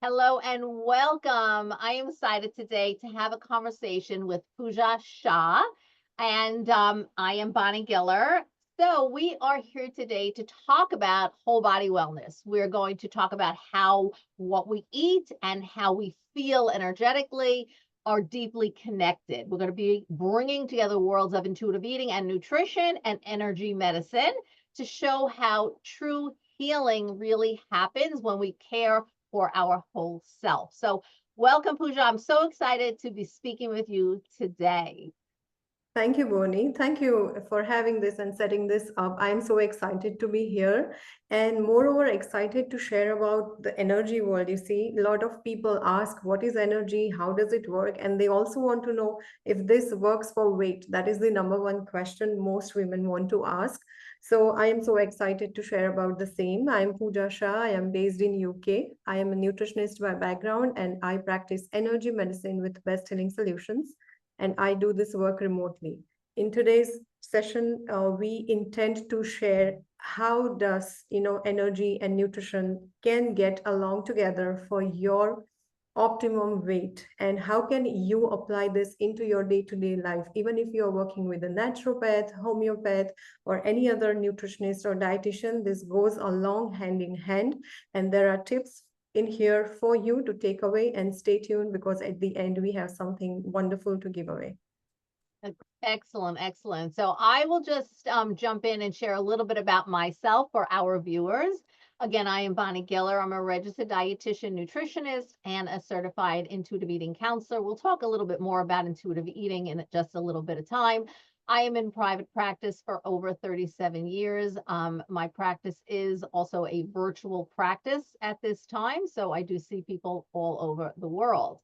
Hello and welcome. I am excited today to have a conversation with Puja Shah, and I am Bonnie Giller. So, we are here today to talk about whole body wellness. We're going to talk about how what we eat and how we feel energetically are deeply connected. We're going to be bringing together worlds of intuitive eating and nutrition and energy medicine to show how true healing really happens when we care for our whole self. So, welcome, Pooja. I'm so excited to be speaking with you today. Thank you, Bonnie. Thank you for having this and setting this up. I am so excited to be here and moreover excited to share about the energy world. You see, a lot of people ask what is energy, how does it work? And they also want to know if this works for weight. That is the number one question most women want to ask. So I am so excited to share about the same. I am Puja Shah. I am based in UK. I am a nutritionist by background and I practice energy medicine with Best Healing Solutions, and I do this work remotely. In today's session, we intend to share how does energy and nutrition can get along together for your optimum weight, and how can you apply this into your day-to-day life, even if you're working with a naturopath, homeopath, or any other nutritionist or dietitian. This goes along hand in hand, and there are tips in here for you to take away, and stay tuned because at the end we have something wonderful to give away. Excellent, excellent. So, I will just jump in and share a little bit about myself for our viewers. Again, I am Bonnie Giller. I'm a registered dietitian, nutritionist, and a certified intuitive eating counselor. We'll talk a little bit more about intuitive eating in just a little bit of time. I am in private practice for over 37 years. My practice is also a virtual practice at this time. So I do see people all over the world.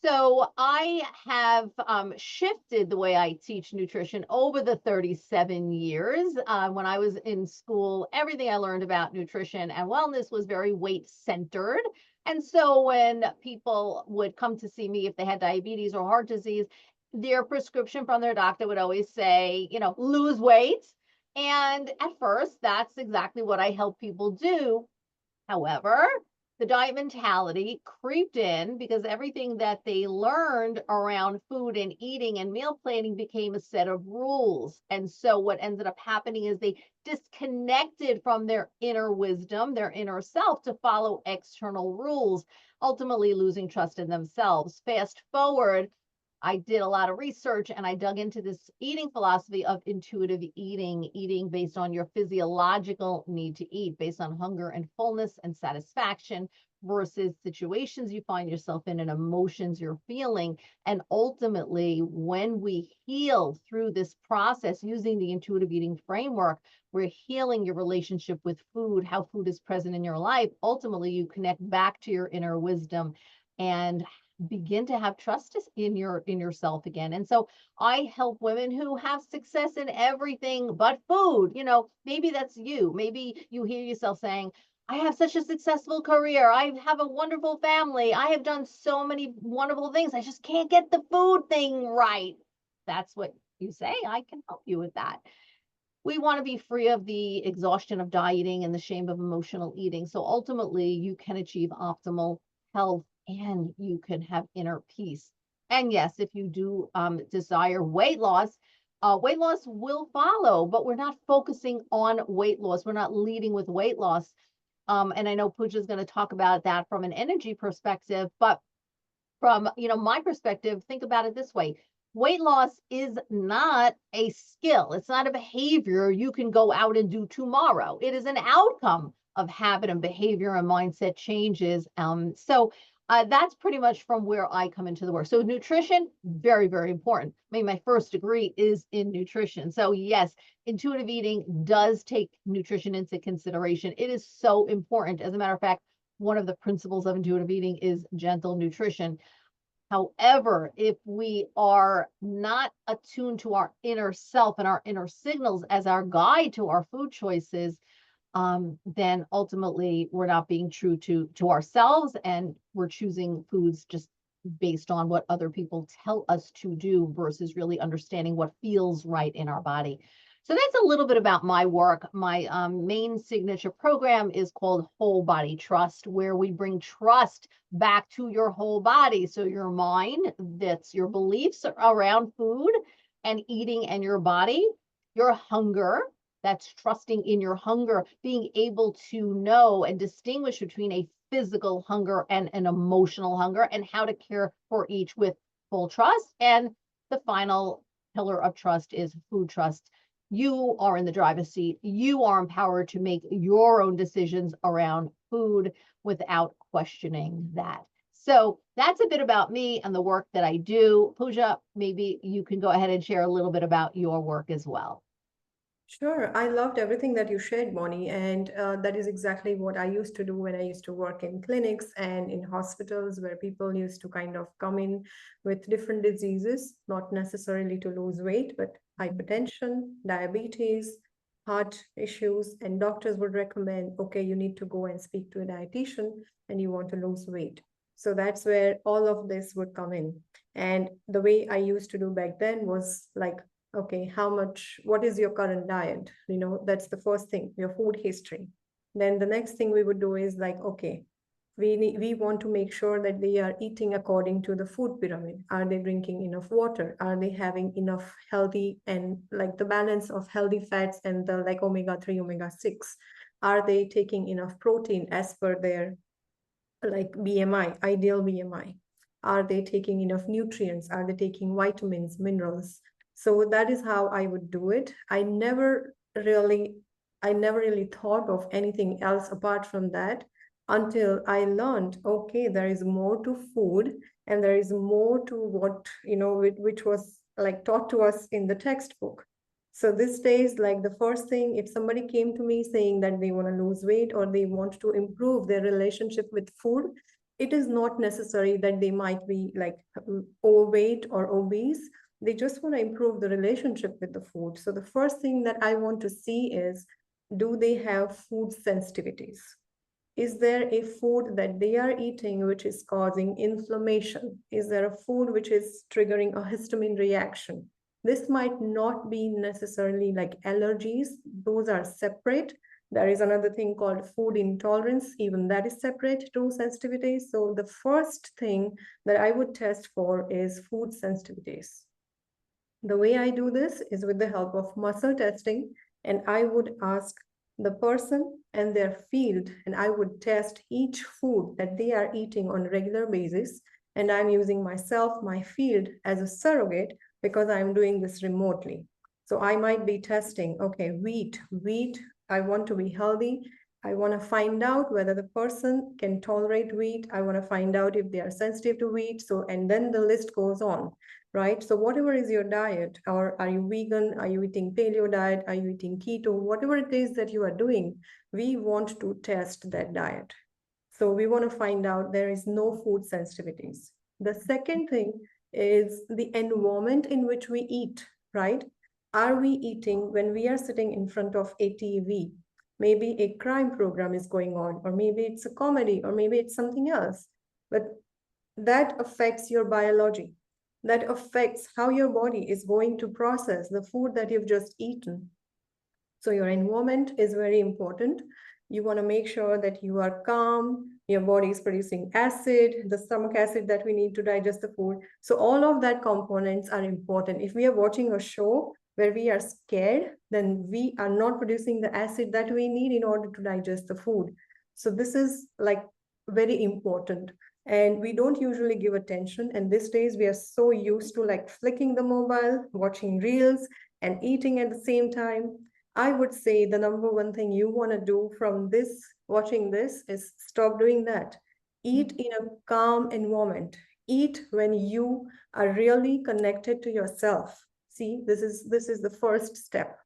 So I have shifted the way I teach nutrition over the 37 years. When I was in school, everything I learned about nutrition and wellness was very weight centered. And so when people would come to see me if they had diabetes or heart disease, their prescription from their doctor would always say, lose weight. And at first, that's exactly what I help people do. However, the diet mentality creeped in because everything that they learned around food and eating and meal planning became a set of rules. And so what ended up happening is they disconnected from their inner wisdom, their inner self to follow external rules, ultimately losing trust in themselves. Fast forward, I did a lot of research and I dug into this eating philosophy of intuitive eating, eating based on your physiological need to eat, based on hunger and fullness and satisfaction versus situations you find yourself in and emotions you're feeling. And ultimately, when we heal through this process using the intuitive eating framework, we're healing your relationship with food, how food is present in your life. Ultimately, you connect back to your inner wisdom and begin to have trust in yourself again. And so I help women who have success in everything but food. Maybe that's you. Maybe you hear yourself saying, I have such a successful career. I have a wonderful family. I have done so many wonderful things. I just can't get the food thing right. That's what you say. I can help you with that. We want to be free of the exhaustion of dieting and the shame of emotional eating. So ultimately, you can achieve optimal health and you can have inner peace. And yes, if you do desire weight loss will follow, but we're not focusing on weight loss. We're not leading with weight loss. And I know Pooja is going to talk about that from an energy perspective, but from my perspective, think about it this way. Weight loss is not a skill. It's not a behavior you can go out and do tomorrow. It is an outcome of habit and behavior and mindset changes. So that's pretty much from where I come into the work. So nutrition, very, very important. I mean, my first degree is in nutrition. So yes, intuitive eating does take nutrition into consideration. It is so important. As a matter of fact, one of the principles of intuitive eating is gentle nutrition. However, if we are not attuned to our inner self and our inner signals as our guide to our food choices, then ultimately we're not being true to ourselves, and we're choosing foods just based on what other people tell us to do versus really understanding what feels right in our body. So that's a little bit about my work. My main signature program is called Whole Body Trust, where we bring trust back to your whole body. So your mind, that's your beliefs around food and eating, and your body, your hunger, that's trusting in your hunger, being able to know and distinguish between a physical hunger and an emotional hunger, and how to care for each with full trust. And the final pillar of trust is food trust. You are in the driver's seat. You are empowered to make your own decisions around food without questioning that. So that's a bit about me and the work that I do. Pooja, maybe you can go ahead and share a little bit about your work as well. Sure, I loved everything that you shared, Bonnie, and that is exactly what I used to do when I used to work in clinics and in hospitals where people used to kind of come in with different diseases, not necessarily to lose weight, but hypertension, diabetes, heart issues, and doctors would recommend, okay, you need to go and speak to a dietitian and you want to lose weight. So that's where all of this would come in. And the way I used to do back then was like, okay, how much, what is your current diet? That's the first thing, your food history. Then the next thing we would do is like, okay, we want to make sure that they are eating according to the food pyramid. Are they drinking enough water? Are they having enough healthy and like the balance of healthy fats and the like omega-3, omega-6? Are they taking enough protein as per their like BMI, ideal BMI? Are they taking enough nutrients? Are they taking vitamins, minerals? So that is how I would do it. Really, I never really thought of anything else apart from that until I learned, okay, there is more to food and there is more to what, which was like taught to us in the textbook. So this days, like the first thing, if somebody came to me saying that they want to lose weight or they want to improve their relationship with food, it is not necessary that they might be like overweight or obese. They just want to improve the relationship with the food. So the first thing that I want to see is, do they have food sensitivities? Is there a food that they are eating which is causing inflammation? Is there a food which is triggering a histamine reaction? This might not be necessarily like allergies, those are separate. There is another thing called food intolerance, even that is separate to sensitivities. So, the first thing that I would test for is food sensitivities. The way I do this is with the help of muscle testing, and I would ask the person and their field, and I would test each food that they are eating on a regular basis. And I'm using myself, my field, as a surrogate because I'm doing this remotely. So I might be testing, okay, wheat, I want to be healthy. I want to find out whether the person can tolerate wheat. I want to find out if they are sensitive to wheat. So, and then the list goes on, right? So whatever is your diet, or are you vegan? Are you eating paleo diet? Are you eating keto? Whatever it is that you are doing, we want to test that diet. So we want to find out there is no food sensitivities. The second thing is the environment in which we eat, right? Are we eating when we are sitting in front of a TV? Maybe a crime program is going on, or maybe it's a comedy, or maybe it's something else. But that affects your biology. That affects how your body is going to process the food that you've just eaten. So your environment is very important. You want to make sure that you are calm, your body is producing acid, the stomach acid that we need to digest the food. So all of that components are important. If we are watching a show where we are scared, then we are not producing the acid that we need in order to digest the food. So this is like very important. And we don't usually give attention. And these days we are so used to like flicking the mobile, watching reels, and eating at the same time. I would say the number one thing you want to do from this, watching this, is stop doing that. Eat in a calm environment. Eat when you are really connected to yourself. See, this is the first step.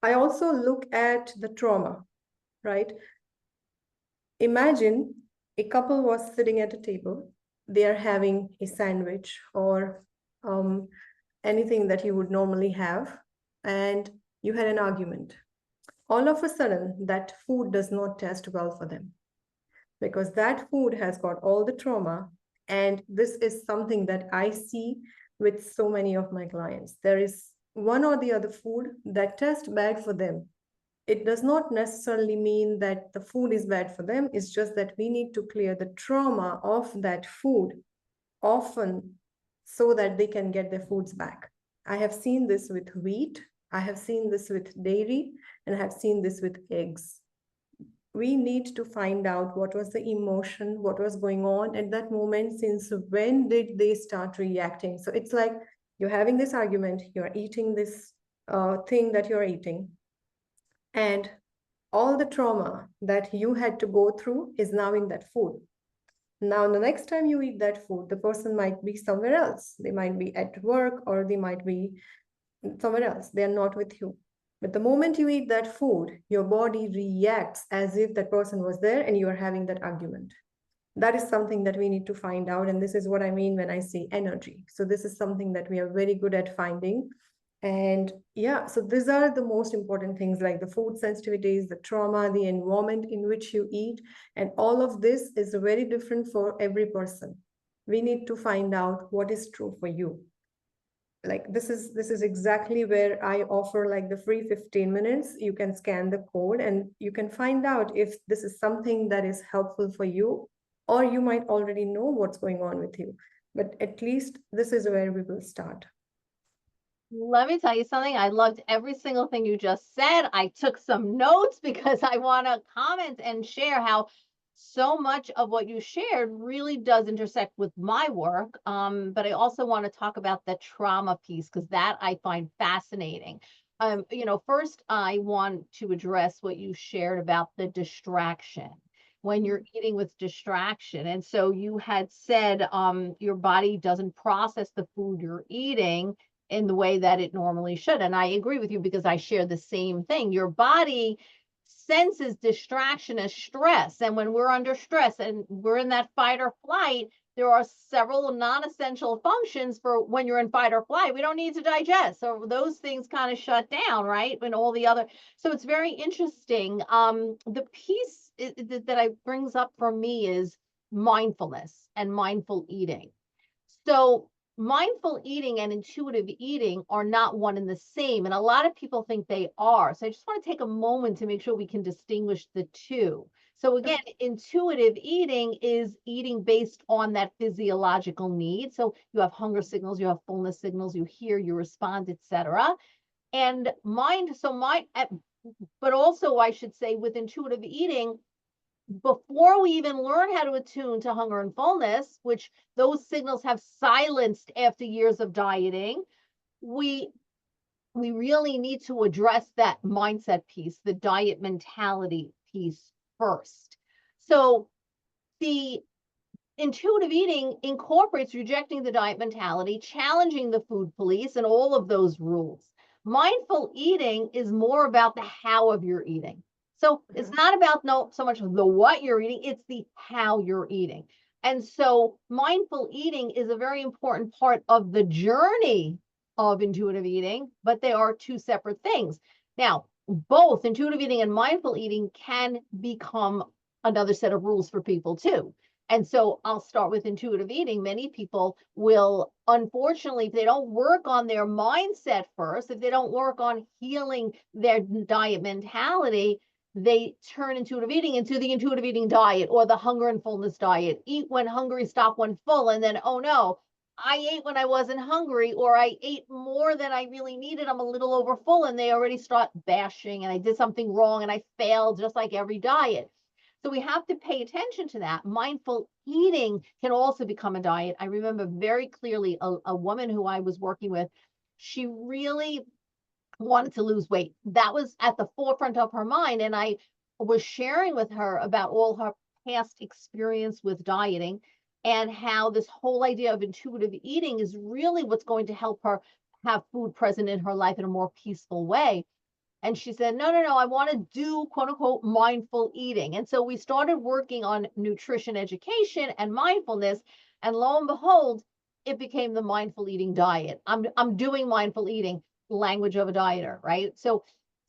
I also look at the trauma, right? Imagine a couple was sitting at a table. They are having a sandwich or anything that you would normally have, and you had an argument. All of a sudden, that food does not test well for them because that food has got all the trauma. And this is something that I see with so many of my clients. There is one or the other food that tastes bad for them. It does not necessarily mean that the food is bad for them. It's just that we need to clear the trauma of that food often so that they can get their foods back. I have seen this with wheat, I have seen this with dairy, and I have seen this with eggs. We need to find out what was the emotion, what was going on at that moment, since when did they start reacting. So it's like you're having this argument, you're eating this thing that you're eating, and all the trauma that you had to go through is now in that food. Now, the next time you eat that food, the person might be somewhere else. They might be at work or they might be somewhere else. They are not with you. But the moment you eat that food, your body reacts as if that person was there and you are having that argument. That is something that we need to find out. And this is what I mean when I say energy. So, this is something that we are very good at finding. And yeah, so these are the most important things like the food sensitivities, the trauma, the environment in which you eat. And all of this is very different for every person. We need to find out what is true for you. Like this is exactly where I offer like the free 15 minutes. You can scan the code and you can find out if this is something that is helpful for you, or you might already know what's going on with you. But at least this is where we will start. Let me tell you something. I loved every single thing you just said. I took some notes because I want to comment and share how so much of what you shared really does intersect with my work. But I also want to talk about the trauma piece because that I find fascinating. First I want to address what you shared about the distraction when you're eating with distraction. And so you had said your body doesn't process the food you're eating in the way that it normally should. And I agree with you because I share the same thing. Your body senses distraction as stress. And when we're under stress and we're in that fight or flight, there are several non essential functions for when you're in fight or flight. We don't need to digest. So those things kind of shut down, right? And all the other. So it's very interesting. The piece that I brings up for me is mindfulness and mindful eating. So mindful eating and intuitive eating are not one and the same. And a lot of people think they are. So I just want to take a moment to make sure we can distinguish the two. So again, intuitive eating is eating based on that physiological need. So you have hunger signals, you have fullness signals, you hear, you respond, etc. And but also I should say with intuitive eating, before we even learn how to attune to hunger and fullness, which those signals have silenced after years of dieting, we we really need to address that mindset piece, the diet mentality piece first. So the intuitive eating incorporates rejecting the diet mentality, challenging the food police, and all of those rules. Mindful eating is more about the how of your eating. So it's not about so much the what you're eating, it's the how you're eating. And so mindful eating is a very important part of the journey of intuitive eating, but they are two separate things. Now, both intuitive eating and mindful eating can become another set of rules for people too. And so I'll start with intuitive eating. Many people will, unfortunately, if they don't work on their mindset first, if they don't work on healing their diet mentality, they turn intuitive eating into the intuitive eating diet or the hunger and fullness diet. Eat when hungry, stop when full. And then, oh no, I ate when I wasn't hungry, or I ate more than I really needed. I'm a little over full. And they already start bashing, and I did something wrong and I failed, just like every diet. So we have to pay attention to that. Mindful eating can also become a diet. I remember very clearly a woman who I was working with, she really wanted to lose weight. That was at the forefront of her mind. And I was sharing with her about all her past experience with dieting and how this whole idea of intuitive eating is really what's going to help her have food present in her life in a more peaceful way. And she said, no, no, no, I want to do quote unquote mindful eating. And so we started working on nutrition education and mindfulness. And lo and behold, it became the mindful eating diet. I'm doing mindful eating, language of a dieter, right? So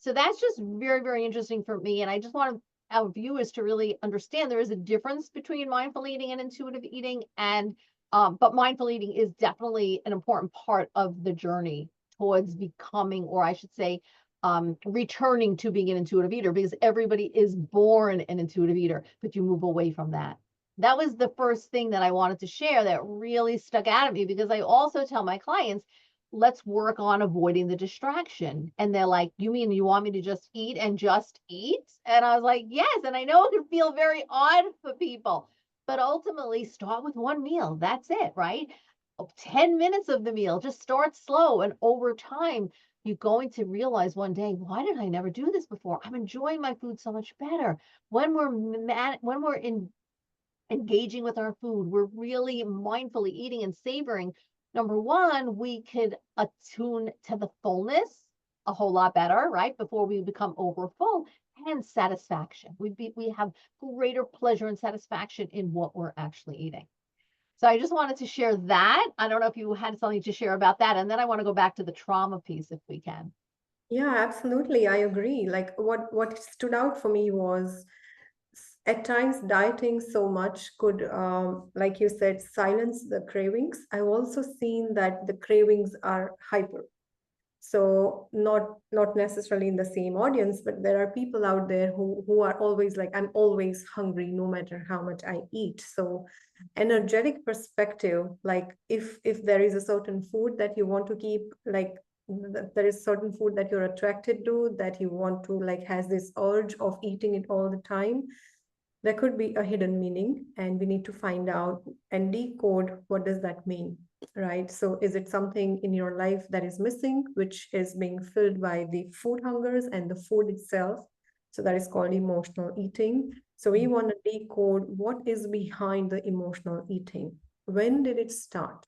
that's just very, very interesting for me. And I just want our viewers to really understand there is a difference between mindful eating and intuitive eating. And but mindful eating is definitely an important part of the journey towards becoming, or I should say, returning to being an intuitive eater, because everybody is born an intuitive eater, but you move away from that. That was the first thing that I wanted to share that really stuck out at me, because I also tell my clients, let's work on avoiding the distraction. And they're like, you mean you want me to just eat and just eat? And I was like, yes. And I know it can feel very odd for people, but ultimately start with one meal. That's it, right? 10 minutes of the meal, just start slow. And over time, you're going to realize one day, why did I never do this before? I'm enjoying my food so much better. When we're when we're in engaging with our food, we're really mindfully eating and savoring. Number one, we could attune to the fullness a whole lot better, right? Before we become over full, and satisfaction. We have greater pleasure and satisfaction in what we're actually eating. So I just wanted to share that. I don't know if you had something to share about that. And then I want to go back to the trauma piece if we can. Yeah, absolutely. I agree. Like what stood out for me was at times dieting so much could, like you said, silence the cravings. I've also seen that the cravings are hyper. So not necessarily in the same audience, but there are people out there who are always like, I'm always hungry no matter how much I eat. So energetic perspective, like if there is a certain food that you want to keep, like there is certain food that you're attracted to, that you want to, like, has this urge of eating it all the time, there could be a hidden meaning, and we need to find out and decode what does that mean, right? So is it something in your life that is missing, which is being filled by the food hungers and the food itself? So that is called emotional eating. So we want to decode what is behind the emotional eating. When did it start?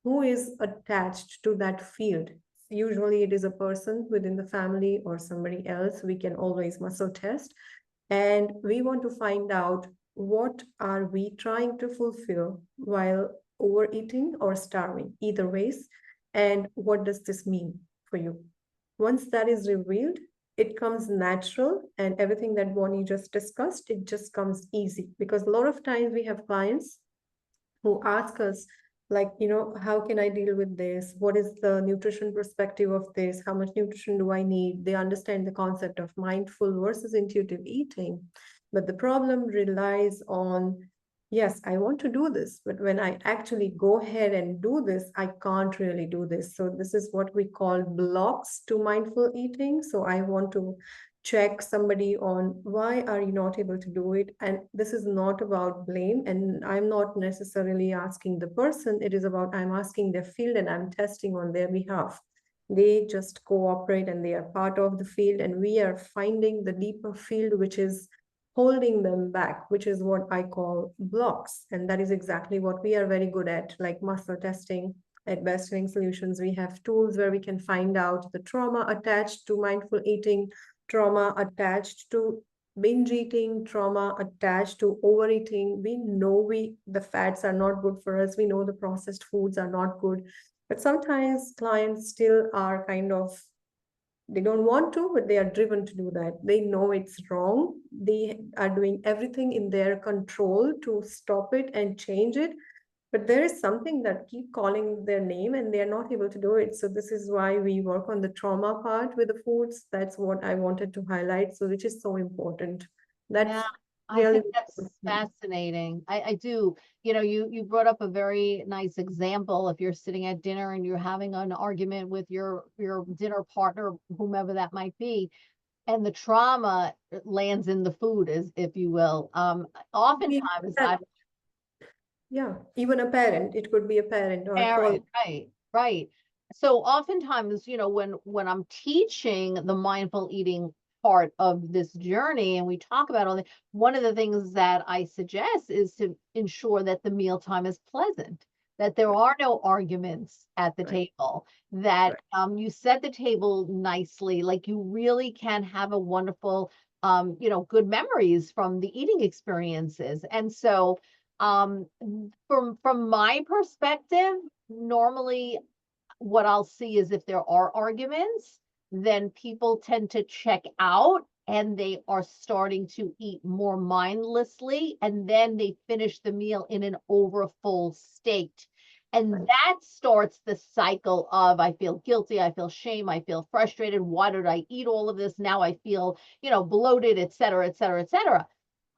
Who is attached to that field? Usually it is a person within the family or somebody else. We can always muscle test, and we want to find out what are we trying to fulfill while overeating or starving, either ways, and what does this mean for you? Once that is revealed, it comes natural, and everything that Bonnie just discussed, it just comes easy, because a lot of times we have clients who ask us, like, how can I deal with this? What is the nutrition perspective of this? How much nutrition do I need? They understand the concept of mindful versus intuitive eating, but the problem relies on, yes, I want to do this, but when I actually go ahead and do this, I can't really do this. So this is what we call blocks to mindful eating. So I want to check somebody on, why are you not able to do it? And this is not about blame, and I'm not necessarily asking the person. It is about, I'm asking their field and I'm testing on their behalf. They just cooperate and they are part of the field, and we are finding the deeper field which is holding them back, which is what I call blocks. And that is exactly what we are very good at, like muscle testing. At Best Living Solutions, we have tools where we can find out the trauma attached to mindful eating, trauma attached to binge eating, trauma attached to overeating. We know the fats are not good for us. We know the processed foods are not good. But sometimes clients still are kind of, they don't want to, but they are driven to do that. They know it's wrong. They are doing everything in their control to stop it and change it, but there is something that keep calling their name and they are not able to do it. So this is why we work on the trauma part with the foods. That's what I wanted to highlight, so which is so important. Yeah, That's I really think that's fascinating. I do. You brought up a very nice example. If you're sitting at dinner and you're having an argument with your dinner partner, whomever that might be, and the trauma lands in the food, as if you will. Oftentimes I yeah, even a parent, it could be a parent or a colleague. parent, right, right. So oftentimes, when I'm teaching the mindful eating part of this journey and we talk about all the one of the things that I suggest is to ensure that the mealtime is pleasant, that there are no arguments at the Right, table, that right. you set the table nicely, like you really can have a wonderful good memories from the eating experiences. And so from my perspective, normally what I'll see is if there are arguments, then people tend to check out and they are starting to eat more mindlessly, and then they finish the meal in an overfull state. And that starts the cycle of I feel guilty, I feel shame, I feel frustrated. Why did I eat all of this? Now I feel, bloated, et cetera, et cetera, et cetera.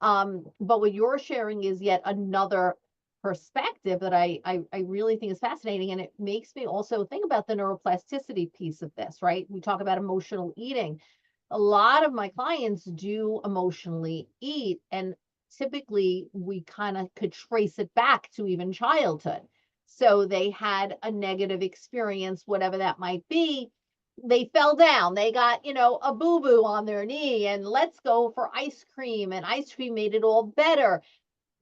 But what you're sharing is yet another perspective that I really think is fascinating. And it makes me also think about the neuroplasticity piece of this, right? We talk about emotional eating. A lot of my clients do emotionally eat, and typically we kind of could trace it back to even childhood. So they had a negative experience, whatever that might be. They fell down, they got, a boo boo on their knee, and let's go for ice cream. And ice cream made it all better.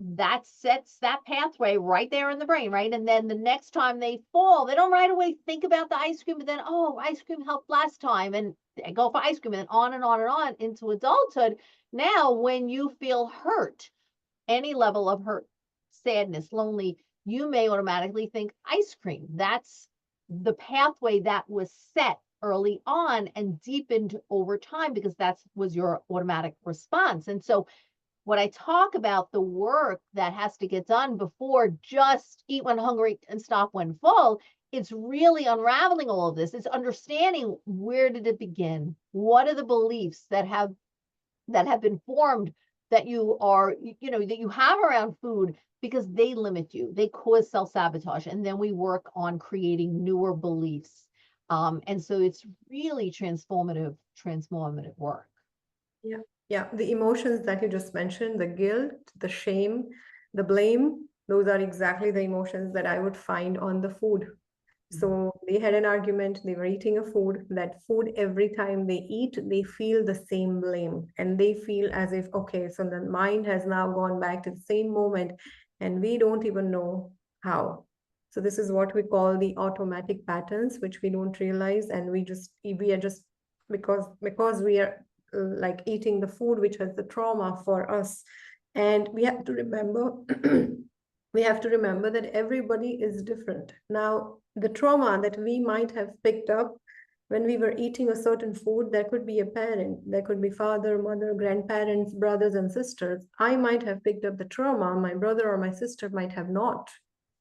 That sets that pathway right there in the brain, right? And then the next time they fall, they don't right away think about the ice cream, but then, oh, ice cream helped last time. And they go for ice cream, and on and on and on into adulthood. Now, when you feel hurt, any level of hurt, sadness, lonely, you may automatically think ice cream. That's the pathway that was set early on and deepened over time because that was your automatic response. And so when I talk about the work that has to get done before just eat when hungry and stop when full, it's really unraveling all of this. It's understanding, where did it begin? What are the beliefs that have been formed, that you are, that you have around food, because they limit you, they cause self-sabotage, and then we work on creating newer beliefs. And so it's really transformative work. Yeah. Yeah. The emotions that you just mentioned, the guilt, the shame, the blame, those are exactly the emotions that I would find on the food. So they had an argument, they were eating a food. That food, every time they eat, they feel the same blame. And they feel as if, okay, so the mind has now gone back to the same moment and we don't even know how. So this is what we call the automatic patterns, which we don't realize. And we are just, because we are like eating the food which has the trauma for us. And we have to remember we have to remember that everybody is different. Now, the trauma that we might have picked up when we were eating a certain food, there could be a parent, there could be father, mother, grandparents, brothers, and sisters. I might have picked up the trauma, my brother or my sister might have not,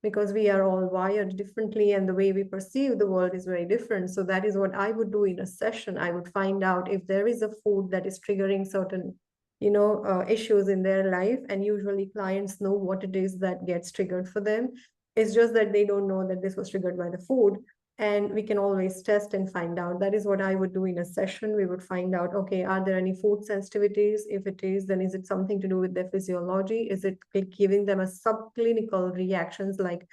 because we are all wired differently and the way we perceive the world is very different. So, that is what I would do in a session. I would find out if there is a food that is triggering certain issues in their life, and usually clients know what it is that gets triggered for them. It's just that they don't know that this was triggered by the food, and we can always test and find out. That is what I would do in a session. We would find out, okay, are there any food sensitivities? If it is, then is it something to do with their physiology? Is it giving them a subclinical reactions like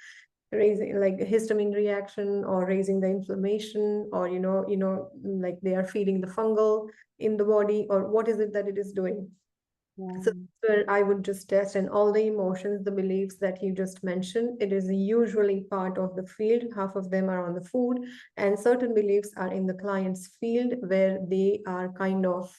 raising like histamine reaction, or raising the inflammation, or like they are feeding the fungal in the body, or what is it that it is doing? So Yeah. where I would just test, and all the emotions, the beliefs that you just mentioned, it is usually part of the field. Half of them are on the food, and certain beliefs are in the client's field where they are kind of,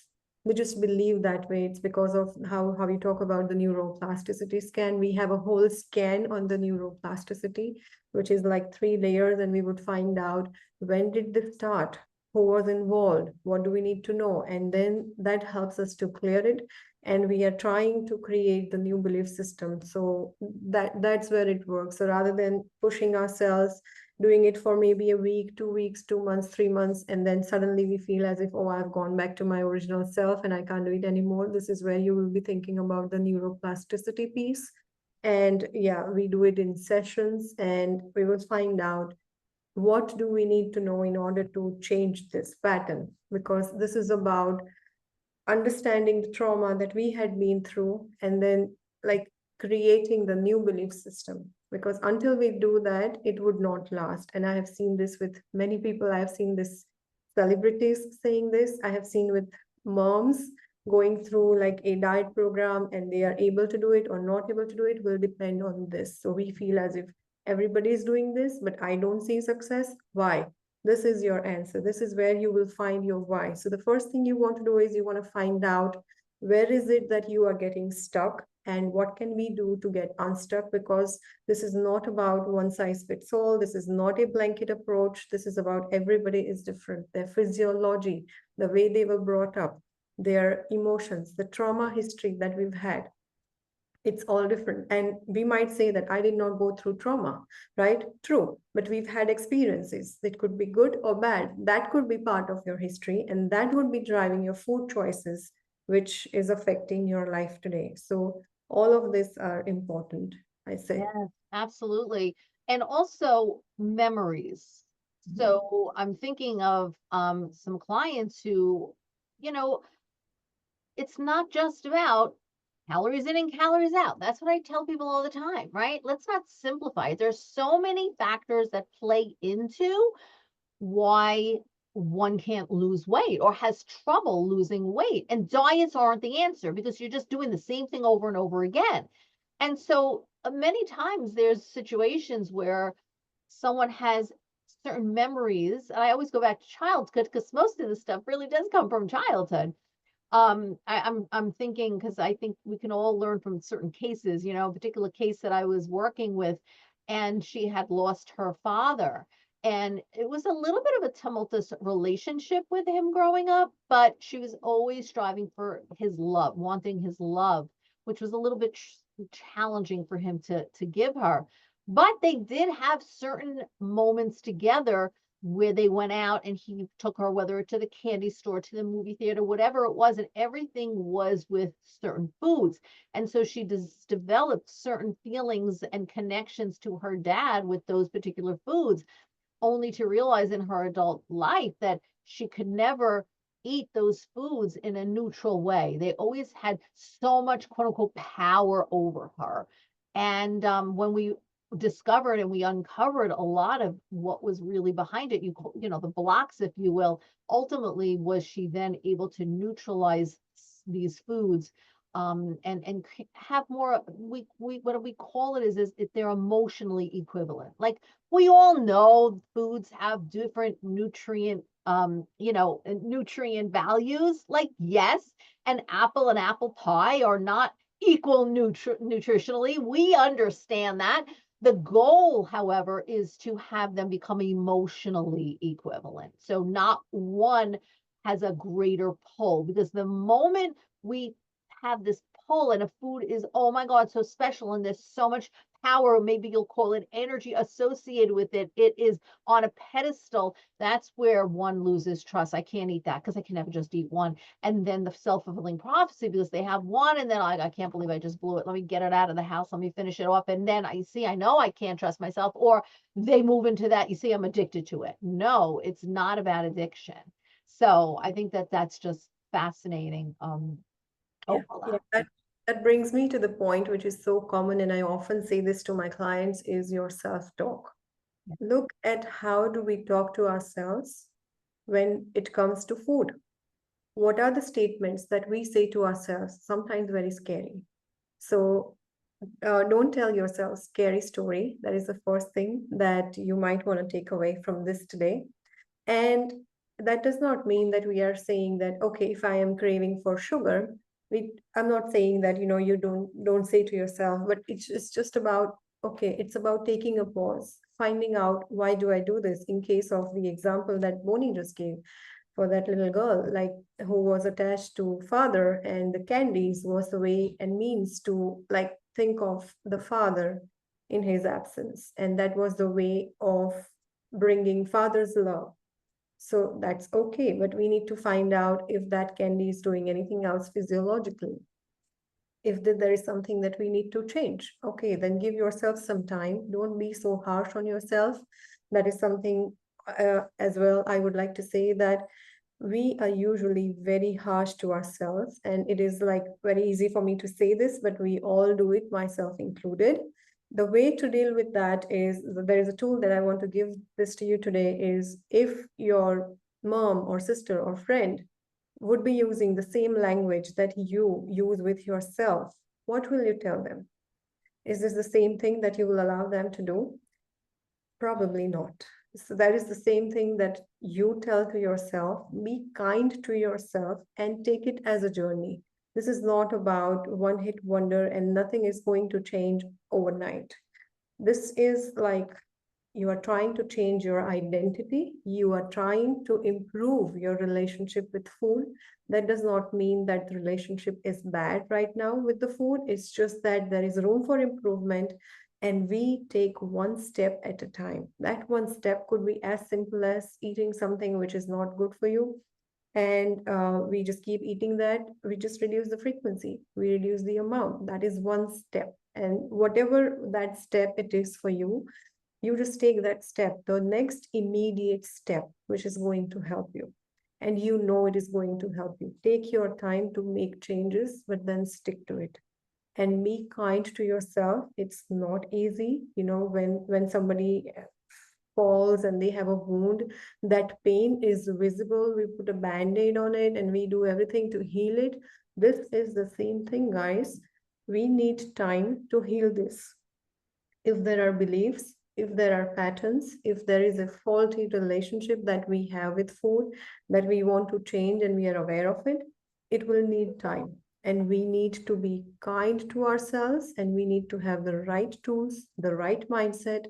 they just believe that way. It's because of how we talk about the neuroplasticity scan. We have a whole scan on the neuroplasticity, which is like 3 layers, and we would find out when did this start, who was involved, what do we need to know, and then that helps us to clear it, and we are trying to create the new belief system. So that's where it works. So rather than pushing ourselves, doing it for maybe a week, 2 weeks, 2 months, 3 months, and then suddenly we feel as if, oh, I've gone back to my original self and I can't do it anymore. This is where you will be thinking about the neuroplasticity piece. And yeah, we do it in sessions, and we will find out what do we need to know in order to change this pattern, because this is about understanding the trauma that we had been through, and then like creating the new belief system, because until we do that, it would not last. And I have seen this with many people. I have seen this celebrities saying this. I have seen with moms going through like a diet program, and they are able to do it or not able to do it will depend on this. So we feel as if everybody is doing this, but I don't see success. Why? This is your answer. This is where you will find your why. So the first thing you want to do is you want to find out where is it that you are getting stuck, and what can we do to get unstuck, because this is not about one size fits all. This is not a blanket approach. This is about everybody is different. Their physiology, the way they were brought up, their emotions, the trauma history that we've had. It's all different. And we might say that I did not go through trauma, right? True. But we've had experiences that could be good or bad. That could be part of your history, and that would be driving your food choices, which is affecting your life today. So, all of this are important, I say. Yes, absolutely. And also memories. Mhm. So I'm thinking of some clients who, you know, it's not just about calories in and calories out. That's what I tell people all the time, right? Let's not simplify it. There's so many factors that play into why one can't lose weight or has trouble losing weight. And diets aren't the answer because you're just doing the same thing over and over again. And so many times there's situations where someone has certain memories. And I always go back to childhood because most of the stuff really does come from childhood. I'm thinking because I think we can all learn from certain cases, a particular case that I was working with, and she had lost her father. And it was a little bit of a tumultuous relationship with him growing up, but she was always striving for his love, wanting his love, which was a little bit challenging for him to give her. But they did have certain moments together where they went out and he took her, whether to the candy store, to the movie theater, whatever it was, and everything was with certain foods. And so she developed certain feelings and connections to her dad with those particular foods, only to realize in her adult life that she could never eat those foods in a neutral way. They always had so much quote unquote power over her. And when we discovered and we uncovered a lot of what was really behind it, the blocks, if you will, ultimately was she then able to neutralize these foods, and have more, we what do we call it, is they're emotionally equivalent. Like, we all know foods have different nutrient values. Like, yes, an apple and apple pie are not equal nutritionally. We understand that. The goal, however, is to have them become emotionally equivalent. So not one has a greater pull, because the moment we have this pull and a food is, oh my God, so special and there's so much power, maybe you'll call it energy associated with it, it is on a pedestal, that's where one loses trust. I can't eat that because I can never just eat one. And then the self-fulfilling prophecy, because they have one and then I can't believe I just blew it. Let me get it out of the house. Let me finish it off. And then I know I can't trust myself. Or they move into that, you see, I'm addicted to it. No, it's not about addiction. So I think that that's just fascinating Yeah, yeah. overlap. That brings me to the point which is so common, and I often say this to my clients, is your self-talk. Look at how do we talk to ourselves when it comes to food. What are the statements that we say to ourselves? Sometimes very scary. So don't tell yourself scary story. That is the first thing that you might want to take away from this today. And that does not mean that we are saying that, okay, if I am craving for sugar, I'm not saying that, you don't say to yourself, but it's just about, okay, it's about taking a pause, finding out why do I do this, in case of the example that Boni just gave for that little girl, like, who was attached to father, and the candies was the way and means to, like, think of the father in his absence, and that was the way of bringing father's love. So that's okay, but we need to find out if that candy is doing anything else physiologically. If there is something that we need to change, okay, then give yourself some time. Don't be so harsh on yourself. That is something, as well, I would like to say that we are usually very harsh to ourselves, and it is like very easy for me to say this, but we all do it, myself included. The way to deal with that is, there is a tool that I want to give this to you today, is if your mom or sister or friend would be using the same language that you use with yourself, what will you tell them? Is this the same thing that you will allow them to do? Probably not. So that is the same thing that you tell to yourself. Be kind to yourself and take it as a journey. This is not about one hit wonder, and nothing is going to change overnight. This is like You are trying to change your identity. You are trying to improve your relationship with food. That does not mean that the relationship is bad right now with the food. It's just that there is room for improvement, and we take one step at a time. That one step could be as simple as eating something which is not good for you, and we just keep eating that. We just reduce the frequency, we reduce the amount. That is one step, and whatever that step it is for you, you just take that step, the next immediate step, which is going to help you. And you know it is going to help you. Take your time to make changes, but then stick to it. And be kind to yourself. It's not easy, when somebody falls and they have a wound, that pain is visible. We put a band-aid on it and we do everything to heal it. This is the same thing, guys. We need time to heal this. If there are beliefs, if there are patterns, if there is a faulty relationship that we have with food that we want to change and we are aware of it, it will need time. And we need to be kind to ourselves, and we need to have the right tools, the right mindset,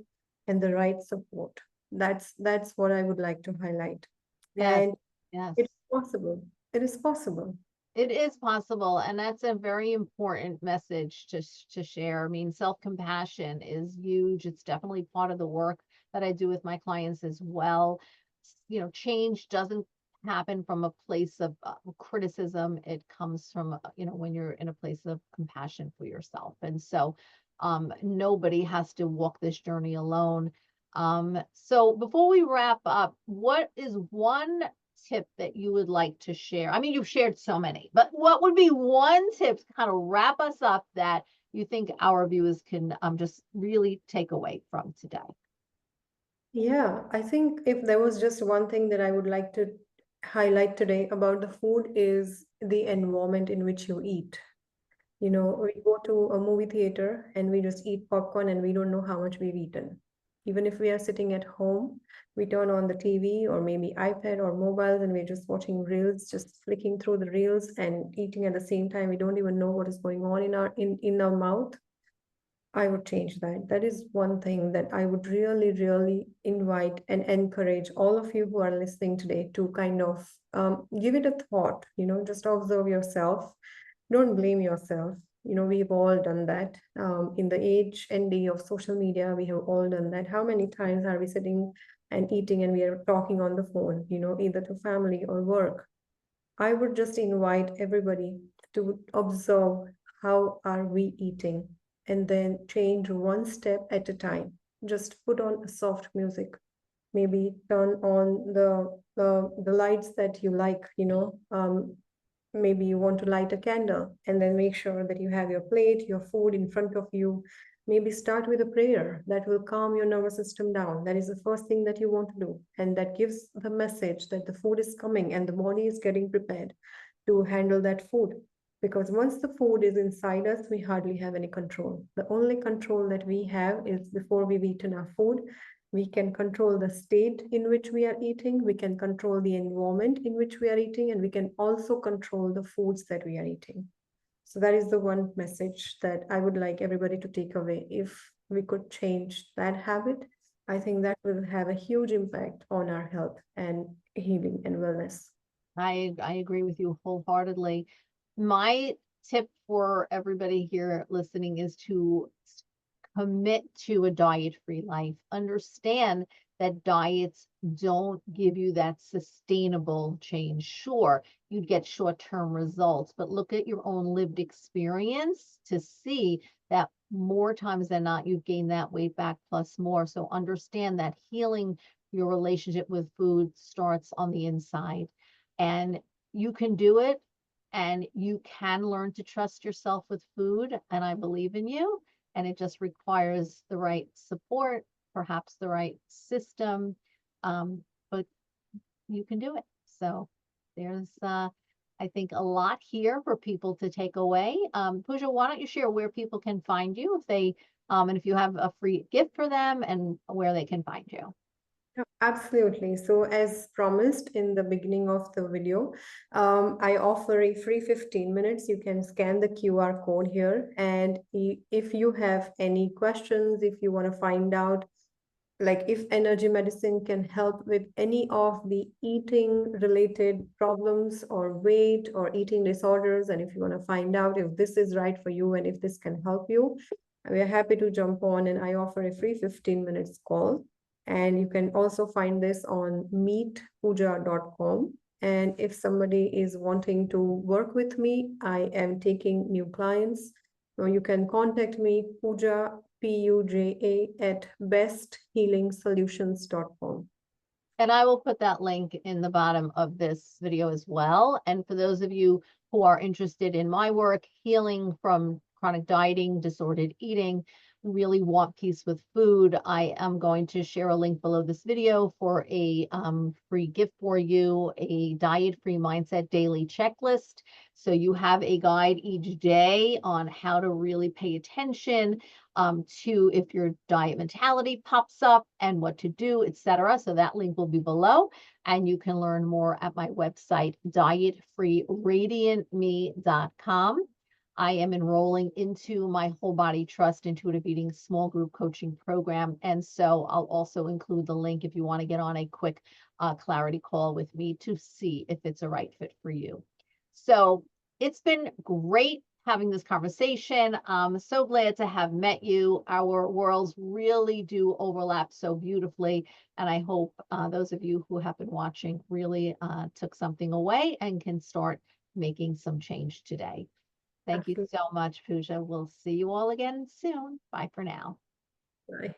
and the right support. That's what I would like to highlight. Yes, And yes. it's possible. It is possible. It is possible, and that's a very important message to share. I mean, self-compassion is huge. It's definitely part of the work that I do with my clients as well. Change doesn't happen from a place of criticism. It comes from, when you're in a place of compassion for yourself. And so, nobody has to walk this journey alone. So before we wrap up, what is one tip that you would like to share? I mean, you've shared so many, but what would be one tip to kind of wrap us up that you think our viewers can just really take away from today? Yeah, I think if there was just one thing that I would like to highlight today about the food is the environment in which you eat. We go to a movie theater and we just eat popcorn and we don't know how much we've eaten. Even if we are sitting at home, we turn on the TV or maybe iPad or mobiles and we're just watching reels, just flicking through the reels and eating at the same time. We don't even know what is going on in our mouth. I would change that. That is one thing that I would really, really invite and encourage all of you who are listening today to kind of give it a thought, just observe yourself. Don't blame yourself. We've all done that. In the age and day of social media, we have all done that. How many times are we sitting and eating and we are talking on the phone, either to family or work? I would just invite everybody to observe how are we eating, and then change one step at a time. Just put on a soft music. Maybe turn on the lights that you like, maybe you want to light a candle, and then make sure that you have your plate, your food in front of you. Maybe start with a prayer that will calm your nervous system down. That is the first thing that you want to do, and that gives the message that the food is coming and the body is getting prepared to handle that food. Because once the food is inside us, we hardly have any control. The only control that we have is before we've eaten our food. We can control the state in which we are eating, we can control the environment in which we are eating, and we can also control the foods that we are eating. So that is the one message that I would like everybody to take away. If we could change that habit, I think that will have a huge impact on our health and healing and wellness. I agree with you wholeheartedly. My tip for everybody here listening is to commit to a diet-free life. Understand that diets don't give you that sustainable change. Sure, you'd get short-term results, but look at your own lived experience to see that more times than not, you've gained that weight back plus more. So understand that healing your relationship with food starts on the inside, and you can do it, and you can learn to trust yourself with food. And I believe in you, and it just requires the right support, perhaps the right system, but you can do it. So there's, I think, a lot here for people to take away. Pooja, why don't you share where people can find you if they, and if you have a free gift for them and where they can find you. Absolutely. So, as promised in the beginning of the video, I offer a free 15 minutes. You can scan the QR code here. And if you have any questions, if you want to find out like if energy medicine can help with any of the eating related problems or weight or eating disorders, and if you want to find out if this is right for you and if this can help you, we are happy to jump on, and I offer a free 15 minutes call. And you can also find this on meetpuja.com. And if somebody is wanting to work with me, I am taking new clients. So you can contact me, Puja, Puja, at besthealingsolutions.com. And I will put that link in the bottom of this video as well. And for those of you who are interested in my work, healing from chronic dieting, disordered eating, really want peace with food, I am going to share a link below this video for a free gift for you, a diet-free mindset daily checklist. So you have a guide each day on how to really pay attention to if your diet mentality pops up and what to do, etc. So that link will be below. And you can learn more at my website, dietfreeradiantme.com. I am enrolling into my Whole Body Trust Intuitive Eating small group coaching program. And so I'll also include the link if you want to get on a quick clarity call with me to see if it's a right fit for you. So it's been great having this conversation. I'm so glad to have met you. Our worlds really do overlap so beautifully. And I hope those of you who have been watching really took something away and can start making some change today. Thank you Absolutely. so much, Puja. We'll see you all again soon. Bye for now. Bye.